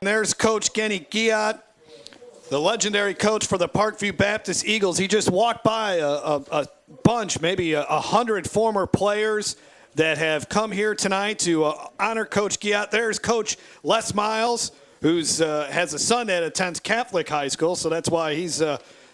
There's Coach Kenny Guillot, the legendary coach for the Parkview Baptist Eagles. He just walked by a bunch, maybe 100 former players that have come here tonight to honor Coach Guillot. There's Coach Les Miles, who has a son that attends Catholic high school, so that's why he's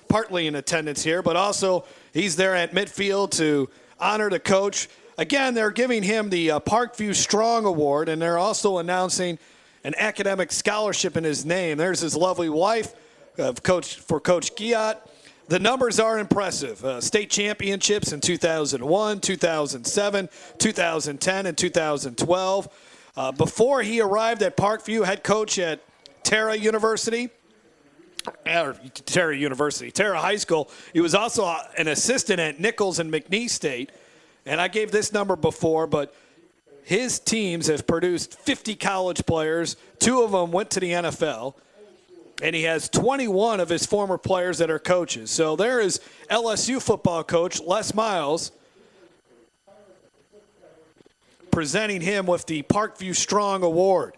partly in attendance here. But also, he's there at midfield to honor the coach. Again, they're giving him the Parkview Strong Award, and they're also announcing an academic scholarship in his name. There's his lovely wife for Coach Guillot. The numbers are impressive. State championships in 2001, 2007, 2010, and 2012. Before he arrived at Parkview, head coach at Terra High School. He was also an assistant at Nichols and McNeese State. And I gave this number before, but his teams have produced 50 college players. 2 of them went to the NFL. And he has 21 of his former players that are coaches. So there is LSU football coach Les Miles presenting him with the Parkview Strong Award.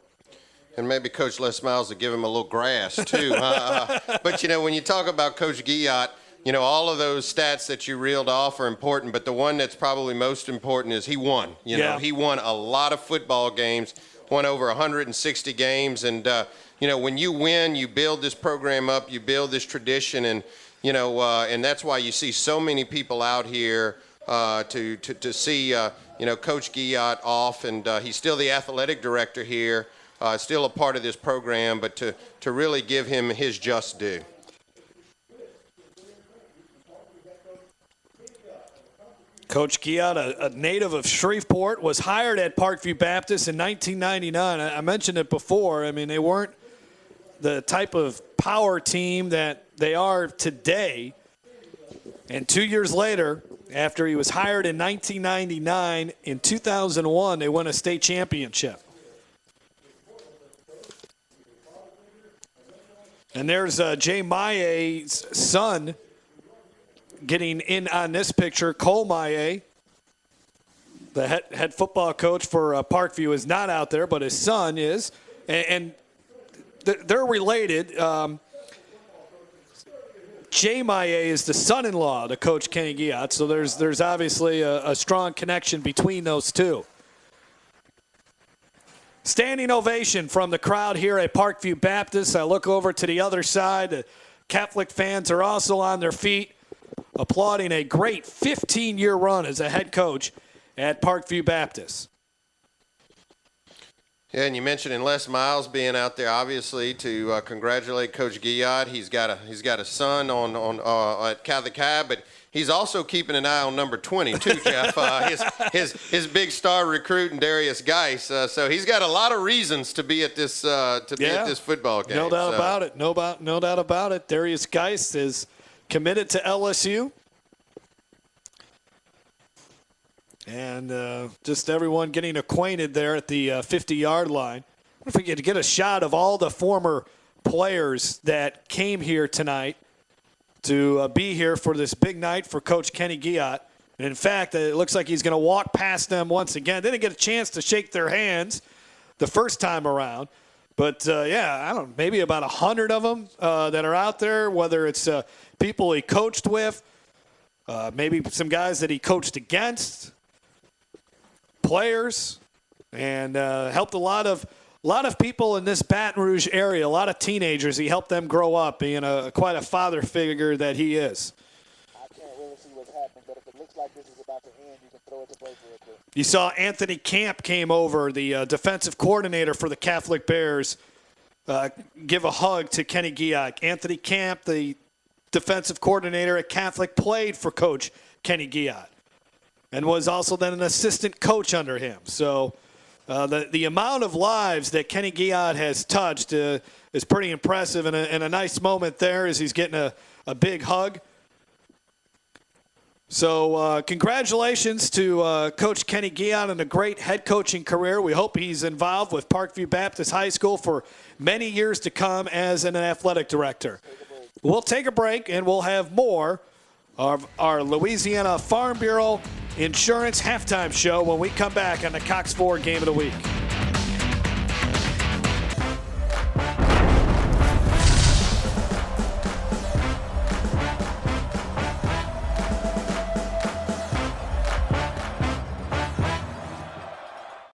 And maybe Coach Les Miles will give him a little grass, too. But, when you talk about Coach Guillot, all of those stats that you reeled off are important, but the one that's probably most important is he won. He won a lot of football games, won over 160 games, and when you win, you build this program up, you build this tradition, and and that's why you see so many people out here to see Coach Guillot off, and he's still the athletic director here, still a part of this program, but to really give him his just due. Coach Guillot, a native of Shreveport, was hired at Parkview Baptist in 1999. I mentioned it before. I mean, they weren't the type of power team that they are today. And 2 years later, after he was hired in 1999, in 2001, they won a state championship. And there's Jay Maye's son getting in on this picture. Cole Maye, the head football coach for Parkview, is not out there, but his son is. And they're related. Jay Maye is the son-in-law to Coach Kenny Guillot, so there's obviously a strong connection between those two. Standing ovation from the crowd here at Parkview Baptist. I look over to the other side. The Catholic fans are also on their feet, applauding a great 15-year run as a head coach at Parkview Baptist. Yeah, and you mentioned Les Miles being out there, obviously, to congratulate Coach Guillot. He's got a son at Catholic High, but he's also keeping an eye on number 20 too, Jeff. His big star recruit, and Darius Geis. So he's got a lot of reasons to be at this football game. No doubt about it. No doubt about it. Darius Geis is committed to LSU. And just everyone getting acquainted there at the 50-yard line. If we could get a shot of all the former players that came here tonight to be here for this big night for Coach Kenny Guillot. And in fact, it looks like he's going to walk past them once again. They didn't get a chance to shake their hands the first time around. But, I don't know, maybe about 100 of them that are out there, whether it's people he coached with, maybe some guys that he coached against, players, and helped a lot of people in this Baton Rouge area, a lot of teenagers. He helped them grow up, being quite a father figure that he is. I can't really see what's happening, but if it looks like this is about to end, you can throw it to break real quick. You saw Anthony Camp came over, the defensive coordinator for the Catholic Bears, give a hug to Kenny Guillot. Anthony Camp, the defensive coordinator at Catholic, played for Coach Kenny Guillot and was also then an assistant coach under him. So the amount of lives that Kenny Guillot has touched is pretty impressive, and a nice moment there as he's getting a big hug. So congratulations to Coach Kenny Guillot on a great head coaching career. We hope he's involved with Parkview Baptist High School for many years to come as an athletic director. We'll take a break, and we'll have more of our Louisiana Farm Bureau Insurance Halftime Show when we come back on the Cox 4 Game of the Week.